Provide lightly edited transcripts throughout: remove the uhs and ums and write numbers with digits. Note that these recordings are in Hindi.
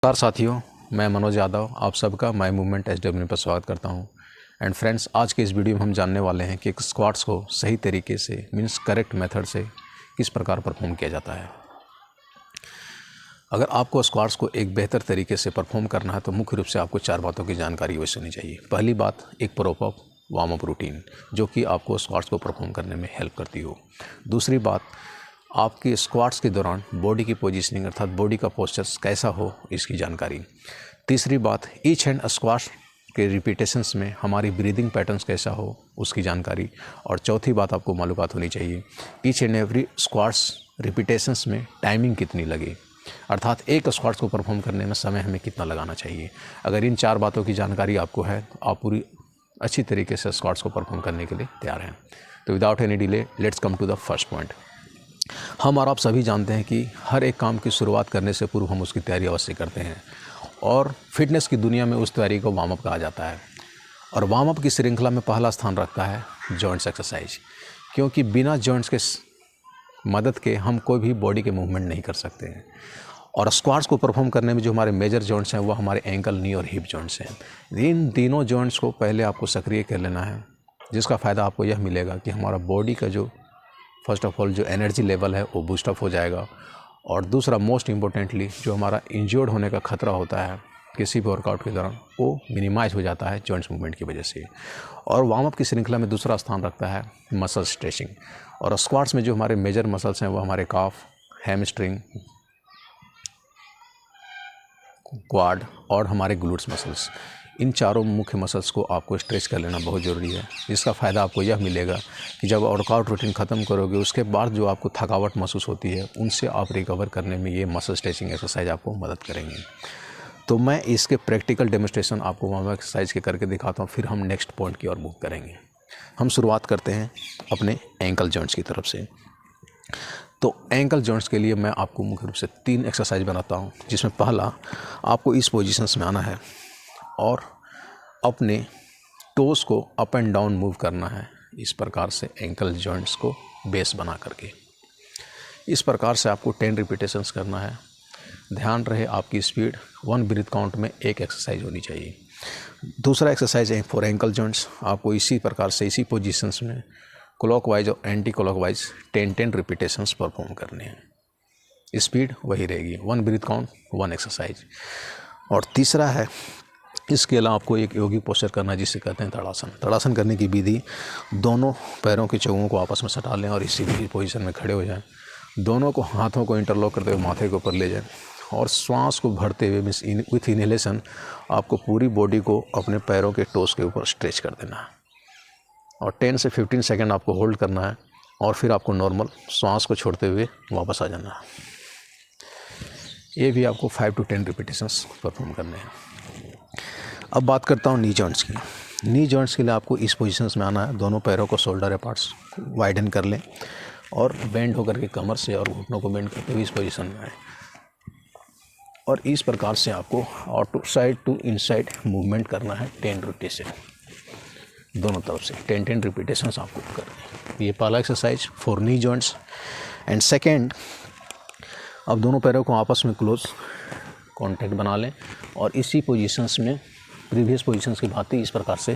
नमस्कार साथियों, मैं मनोज यादव आप सबका माय मूवमेंट SW पर स्वागत करता हूं। एंड फ्रेंड्स, आज के इस वीडियो में हम जानने वाले हैं कि स्क्वाट्स को सही तरीके से मीन्स करेक्ट मेथड से किस प्रकार परफॉर्म किया जाता है। अगर आपको स्क्वाट्स को एक बेहतर तरीके से परफॉर्म करना है तो मुख्य रूप से आपको 4 बातों की जानकारी अवश्य होनी चाहिए। पहली बात, एक प्रॉपर वार्म अप रूटीन जो कि आपको स्क्वाट्स को परफॉर्म करने में हेल्प करती हो। दूसरी बात, आपके स्क्वाट्स के दौरान बॉडी की पोजीशनिंग अर्थात बॉडी का पोस्चर्स कैसा हो इसकी जानकारी। तीसरी बात, ईच एंड स्क्वाट्स के रिपीटेशंस में हमारी ब्रीदिंग पैटर्न्स कैसा हो उसकी जानकारी। और चौथी बात आपको मालूमात होनी चाहिए, each and every squats repetitions में टाइमिंग कितनी लगे, अर्थात एक स्क्वाट्स को परफॉर्म करने में समय हमें कितना लगाना चाहिए। अगर इन 4 बातों की जानकारी आपको है तो आप पूरी अच्छी तरीके से स्क्वाट्स को परफॉर्म करने के लिए तैयार हैं। तो without any delay let's come to the first point. हम और आप सभी जानते हैं कि हर एक काम की शुरुआत करने से पूर्व हम उसकी तैयारी अवश्य करते हैं और फिटनेस की दुनिया में उस तैयारी को वार्म अप कहा जाता है। और वार्म अप की श्रृंखला में पहला स्थान रखता है जॉइंट्स एक्सरसाइज, क्योंकि बिना जॉइंट्स के मदद के हम कोई भी बॉडी के मूवमेंट नहीं कर सकते हैं। और स्क्वाट्स को परफॉर्म करने में जो हमारे मेजर जॉइंट्स हैं वो हमारे एंकल, नी और हिप जॉइंट्स हैं। इन तीनों जॉइंट्स को पहले आपको सक्रिय कर लेना है, जिसका फ़ायदा आपको यह मिलेगा कि हमारा बॉडी का जो फर्स्ट ऑफ ऑल जो एनर्जी लेवल है वो बूस्ट अप हो जाएगा। और दूसरा, मोस्ट इम्पोर्टेंटली, जो हमारा इंजर्ड होने का खतरा होता है किसी भी वर्कआउट के दौरान वो मिनिमाइज हो जाता है जॉइंट्स मूवमेंट की वजह से। और वार्म अप की श्रृंखला में दूसरा स्थान रखता है मसल स्ट्रेचिंग। और स्क्वाट्स में जो हमारे मेजर मसल्स हैं वो हमारे काफ, हैमस्ट्रिंग, क्वाड और हमारे ग्लूट्स मसल्स। इन चारों मुख्य मसल्स को आपको स्ट्रेच कर लेना बहुत ज़रूरी है, जिसका फ़ायदा आपको यह मिलेगा कि जब वर्कआउट रूटीन ख़त्म करोगे उसके बाद जो आपको थकावट महसूस होती है उनसे आप रिकवर करने में ये मसल स्ट्रेचिंग एक्सरसाइज आपको मदद करेंगे। तो मैं इसके प्रैक्टिकल डेमोस्ट्रेशन आपको वार्म अप एक्सरसाइज के करके दिखाता हूँ, फिर हम नेक्स्ट पॉइंट की ओर मूव करेंगे। हम शुरुआत करते हैं अपने एंकल जॉइंट्स की तरफ से। तो एंकल जॉइंट्स के लिए मैं आपको मुख्य रूप से 3 एक्सरसाइज बनाता हूँ, जिसमें पहला, आपको इस पोजीशंस में आना है और अपने टोस को अप एंड डाउन मूव करना है, इस प्रकार से एंकल जॉइंट्स को बेस बना करके। इस प्रकार से आपको 10 रिपीटेशंस करना है। ध्यान रहे आपकी स्पीड 1 ब्रीथ काउंट में एक एक्सरसाइज होनी चाहिए। दूसरा एक्सरसाइज है फॉर एंकल जॉइंट्स, आपको इसी प्रकार से इसी पोजीशंस में क्लॉकवाइज और एंटी क्लॉकवाइज 10 रिपीटेशंस परफॉर्म करने हैं। स्पीड वही रहेगी, 1 ब्रीथ काउंट 1 एक्सरसाइज। और तीसरा है, इसके अलावा आपको एक योगिक पोस्चर करना है जिसे कहते हैं तड़ासन। तड़ासन करने की विधि, दोनों पैरों की चौकों को आपस में सटा लें और इसी पोजीशन में खड़े हो जाएं। दोनों को हाथों को इंटरलॉक करते हुए माथे के ऊपर ले जाएं और श्वास को भरते हुए मीन्स विथ इनहेलेशन आपको पूरी बॉडी को अपने पैरों के टोस के ऊपर स्ट्रेच कर देना है। और 10 से 15 सेकेंड आपको होल्ड करना है और फिर आपको नॉर्मल श्वास को छोड़ते हुए वापस आ जाना है। ये भी आपको 5 to 10 रिपीटेशंस परफॉर्म करने हैं। अब बात करता हूँ नी जॉइंट्स की। नी जॉइंट्स के लिए आपको इस पोजीशंस में आना है। दोनों पैरों को शोल्डर अपार्ट्स वाइडन कर लें और बेंड होकर के कमर से और घुटनों को बेंड करते हुए इस पोजीशन में आए। और इस प्रकार से आपको आउटसाइड टू इनसाइड मूवमेंट करना है 10 रोटेशन, दोनों तरफ से 10 रिपीटेशंस आपको करनी है। ये पहला exercise for knee joints. And second, अब दोनों पैरों को आपस में क्लोज कॉन्टैक्ट बना लें और इसी पोजीशंस में प्रीवियस पोजीशंस की भांति इस प्रकार से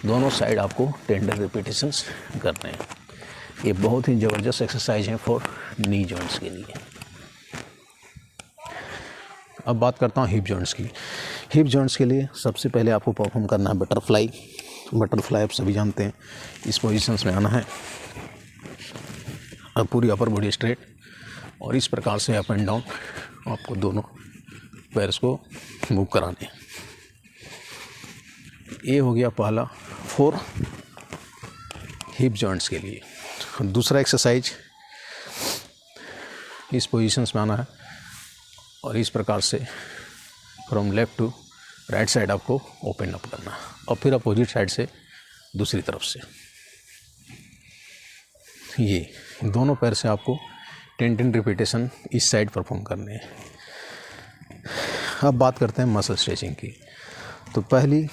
दोनों साइड आपको 10 रिपीटेशंस करने हैं। ये बहुत ही ज़बरदस्त एक्सरसाइज है फॉर नी जॉइंट्स के लिए। अब बात करता हूँ हिप जॉइंट्स की। हिप जॉइंट्स के लिए सबसे पहले आपको परफॉर्म करना है बटरफ्लाई। बटरफ्लाई आप सभी जानते हैं, इस पोजीशंस में आना है। अब पूरी अपर बॉडी स्ट्रेट और इस प्रकार से अप एंड डाउन आपको दोनों पैर्स को मूव कराने हैं। ये हो गया पहला फॉर हिप जॉइंट्स के लिए। दूसरा एक्सरसाइज, इस पोजीशंस में आना है और इस प्रकार से from left to right side आपको ओपन अप करना है और फिर अपोजिट साइड से दूसरी तरफ से। ये दोनों पैर से आपको 10 रिपीटेशन इस साइड परफॉर्म करने हैं। अब बात करते हैं मसल स्ट्रेचिंग की। तो पहली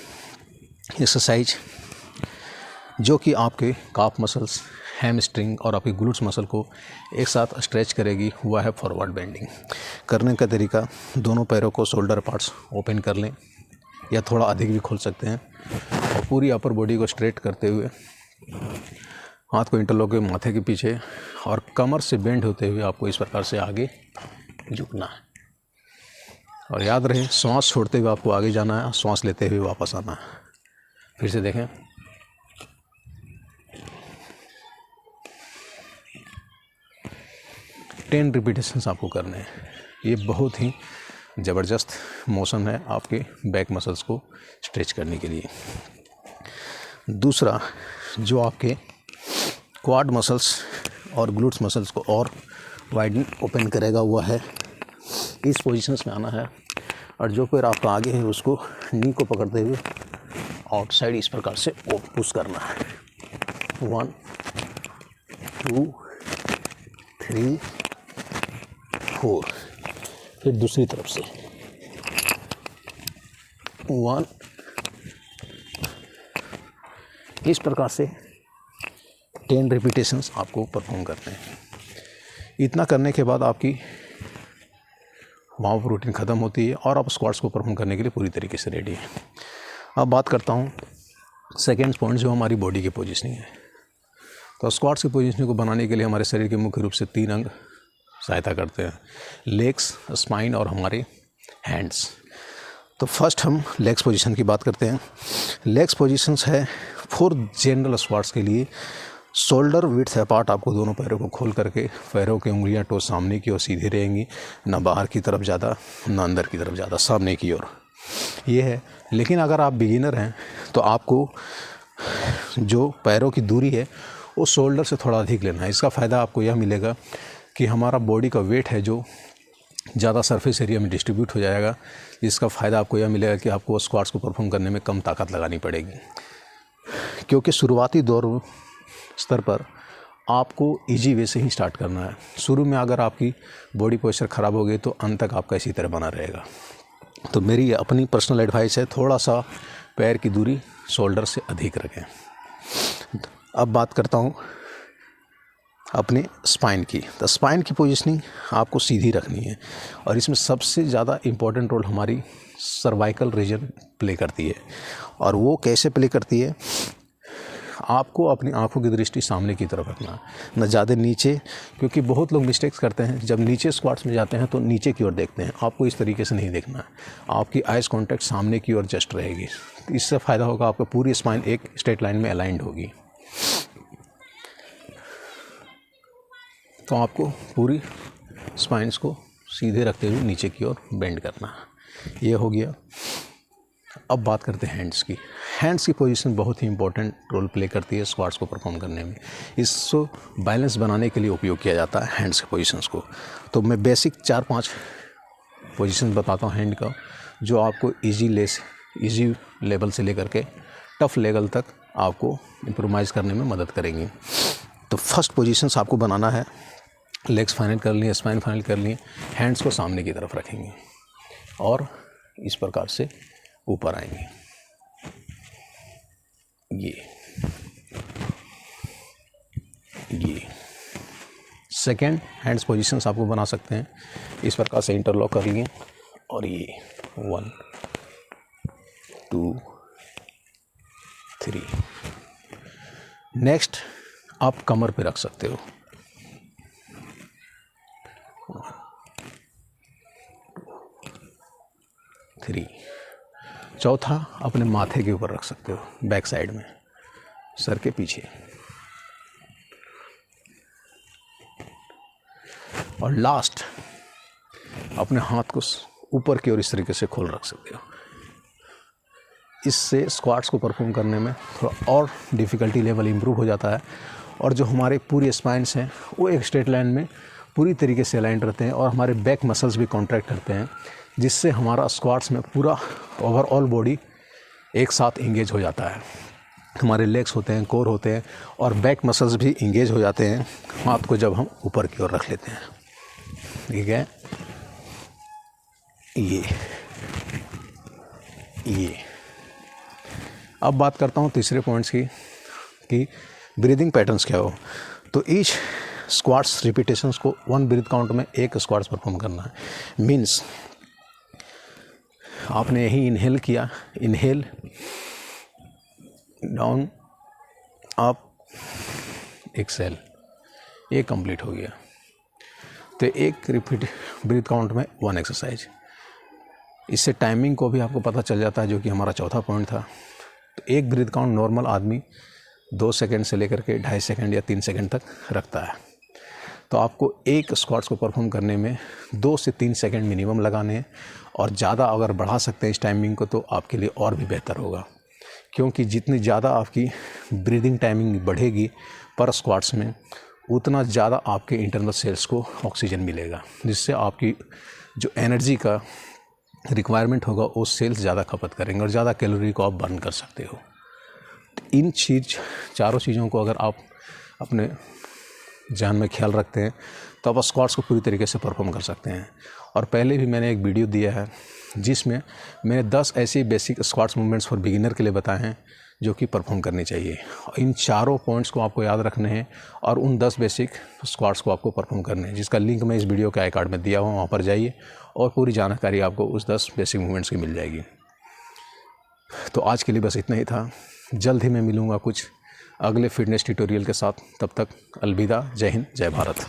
एक्सरसाइज जो कि आपके काफ मसल्स, हैमस्ट्रिंग और आपकी ग्लूट्स मसल को एक साथ स्ट्रेच करेगी, वह है फॉरवर्ड बेंडिंग। करने का तरीका, दोनों पैरों को शोल्डर पार्ट्स ओपन कर लें या थोड़ा अधिक भी खोल सकते हैं और पूरी अपर बॉडी को स्ट्रेट करते हुए हाथ को इंटरलॉक के माथे के पीछे और कमर से बेंड होते हुए आपको इस प्रकार से आगे झुकना है। और याद रहे, श्वास छोड़ते हुए आपको आगे जाना है, श्वास लेते हुए वापस आना है। फिर से देखें, टेन रिपीटेशंस आपको करने हैं। ये बहुत ही ज़बरदस्त मोशन है आपके बैक मसल्स को स्ट्रेच करने के लिए। दूसरा, जो आपके क्वाड मसल्स और ग्लूट्स मसल्स को और वाइडन ओपन करेगा, वह है इस पोजीशंस में आना है और जो पैर आपका आगे है उसको नी को पकड़ते हुए आउटसाइड इस प्रकार से पुश करना है। 1 2 3 4। फिर दूसरी तरफ से 1। इस प्रकार से 10 रिपीटेशंस आपको परफॉर्म करते हैं। इतना करने के बाद आपकी वार्म अप रूटीन ख़त्म होती है और आप स्क्वाट्स को परफॉर्म करने के लिए पूरी तरीके से रेडी हैं। अब बात करता हूँ सेकेंड पॉइंट, जो हमारी बॉडी की पोजीशनिंग है। तो स्क्वाट्स की पोजीशनिंग को बनाने के लिए हमारे शरीर के मुख्य रूप से 3 अंग सहायता करते हैं, लेग्स, स्पाइन और हमारे हैंड्स। तो फर्स्ट हम लेग्स पोजीशन की बात करते हैं। लेग्स पोजीशंस है फॉर जनरल स्क्वाट्स के लिए शोल्डर विड्थ अपार्ट, आपको दोनों पैरों को खोल करके पैरों की उंगलियां टो सामने की ओर सीधी रहेंगी, ना बाहर की तरफ ज़्यादा ना अंदर की तरफ ज़्यादा, सामने की ओर ये है। लेकिन अगर आप बिगिनर हैं तो आपको जो पैरों की दूरी है वो शोल्डर से थोड़ा अधिक लेना है। इसका फ़ायदा आपको यह मिलेगा कि हमारा बॉडी का वेट है जो ज़्यादा सरफेस एरिया में डिस्ट्रीब्यूट हो जाएगा। इसका फ़ायदा आपको यह मिलेगा कि आपको स्क्वाट्स को परफॉर्म करने में कम ताकत लगानी पड़ेगी, क्योंकि शुरुआती दौर स्तर पर आपको इजी वे से ही स्टार्ट करना है। शुरू में अगर आपकी बॉडी पोस्चर ख़राब हो गई तो अंत तक आपका इसी तरह बना रहेगा। तो मेरी अपनी पर्सनल एडवाइस है, थोड़ा सा पैर की दूरी शोल्डर से अधिक रखें। अब बात करता हूँ अपने स्पाइन की। तो स्पाइन की पोजीशनिंग आपको सीधी रखनी है और इसमें सबसे ज़्यादा इम्पोर्टेंट रोल हमारी सर्वाइकल रीजन प्ले करती है। और वो कैसे प्ले करती है, आपको अपनी आंखों की दृष्टि सामने की तरफ रखना, न ज़्यादा नीचे, क्योंकि बहुत लोग मिस्टेक्स करते हैं, जब नीचे स्क्वाट्स में जाते हैं तो नीचे की ओर देखते हैं। आपको इस तरीके से नहीं देखना है, आपकी आइज़ कांटेक्ट सामने की ओर जस्ट रहेगी। इससे फ़ायदा होगा, आपका पूरी स्पाइन एक स्ट्रेट लाइन में अलाइंड होगी। तो आपको पूरी स्पाइन्स को सीधे रखते हुए नीचे की ओर बेंड करना, ये हो गया। अब बात करते हैं हैंड्स की। हैंड्स की पोजीशन बहुत ही इंपॉर्टेंट रोल प्ले करती है स्क्वाट्स को परफॉर्म करने में। इसको बैलेंस बनाने के लिए उपयोग किया जाता है हैंड्स के पोजीशंस को। तो मैं बेसिक 4-5 पोजीशन बताता हूँ हैंड का, जो आपको इजी लेवल से लेकर के टफ लेवल तक आपको इम्प्रोवाइज़ करने में मदद करेंगी। तो फर्स्ट पोजीशंस आपको बनाना है, लेग्स फाइनल कर लिए, स्पाइन फाइनल कर लिए, हैंड्स को सामने की तरफ रखेंगे और इस प्रकार से ऊपर आएंगे। ये सेकेंड हैंड्स पोजीशंस आपको बना सकते हैं, इस प्रकार से इंटरलॉक कर लिए और ये 1 2 3। नेक्स्ट आप कमर पे रख सकते हो, 1 2 3। चौथा अपने माथे के ऊपर रख सकते हो, बैक साइड में, सर के पीछे। और लास्ट अपने हाथ को ऊपर की ओर इस तरीके से खोल रख सकते हो। इससे स्क्वाट्स को परफॉर्म करने में थोड़ा और डिफ़िकल्टी लेवल इम्प्रूव हो जाता है और जो हमारे पूरे स्पाइन्स हैं वो एक स्ट्रेट लाइन में पूरी तरीके से अलाइन रहते हैं और हमारे बैक मसल्स भी कॉन्ट्रैक्ट करते हैं, जिससे हमारा स्क्वाट्स में पूरा ओवरऑल बॉडी एक साथ इंगेज हो जाता है। हमारे लेग्स होते हैं, कोर होते हैं और बैक मसल्स भी इंगेज हो जाते हैं हाथ को जब हम ऊपर की ओर रख लेते हैं। ठीक है, ये अब बात करता हूँ तीसरे पॉइंट्स की कि ब्रीदिंग पैटर्न्स क्या हो। तो ईच स्क्वाट्स रिपीटेशंस को 1 ब्रीथ काउंट में 1 स्क्वाट्स परफॉर्म करना है। मीन्स आपने यही इनहेल किया, इनहेल, डाउन, अप, एक्सेल, ये कंप्लीट हो गया। तो एक रिपीट ब्रीथ काउंट में 1 एक्सरसाइज। इससे टाइमिंग को भी आपको पता चल जाता है, जो कि हमारा चौथा पॉइंट था। तो एक ब्रीथ काउंट नॉर्मल आदमी 2 सेकंड से लेकर के 2.5 सेकंड या 3 सेकंड तक रखता है। तो आपको एक स्क्वाट्स को परफॉर्म करने में 2 से 3 सेकंड मिनिमम लगाने हैं, और ज़्यादा अगर बढ़ा सकते हैं इस टाइमिंग को तो आपके लिए और भी बेहतर होगा, क्योंकि जितनी ज़्यादा आपकी ब्रीदिंग टाइमिंग बढ़ेगी पर स्क्वाट्स में, उतना ज़्यादा आपके इंटरनल सेल्स को ऑक्सीजन मिलेगा, जिससे आपकी जो एनर्जी का रिक्वायरमेंट होगा वो सेल्स ज़्यादा खपत करेंगे और ज़्यादा कैलोरी को आप बर्न कर सकते हो। इन चारों चीज़ों को अगर आप अपने जान में ख्याल रखते हैं तो आप स्क्वाट्स को पूरी तरीके से परफॉर्म कर सकते हैं। और पहले भी मैंने एक वीडियो दिया है जिसमें मैंने 10 ऐसी basic squats movements for beginner के लिए बताए हैं जो कि परफॉर्म करनी चाहिए। इन चारों पॉइंट्स को आपको याद रखने हैं और उन 10 बेसिक स्क्वाट्स को आपको परफॉर्म करने हैं, जिसका लिंक मैं इस वीडियो के आई कार्ड में दिया हुआ, वहाँ पर जाइए और पूरी जानकारी आपको उस 10 बेसिक मूवमेंट्स की मिल जाएगी। तो आज के लिए बस इतना ही था। जल्द ही मैं मिलूँगा कुछ अगले फिटनेस ट्यूटोरियल के साथ। तब तक अलविदा। जय हिंद, जय भारत।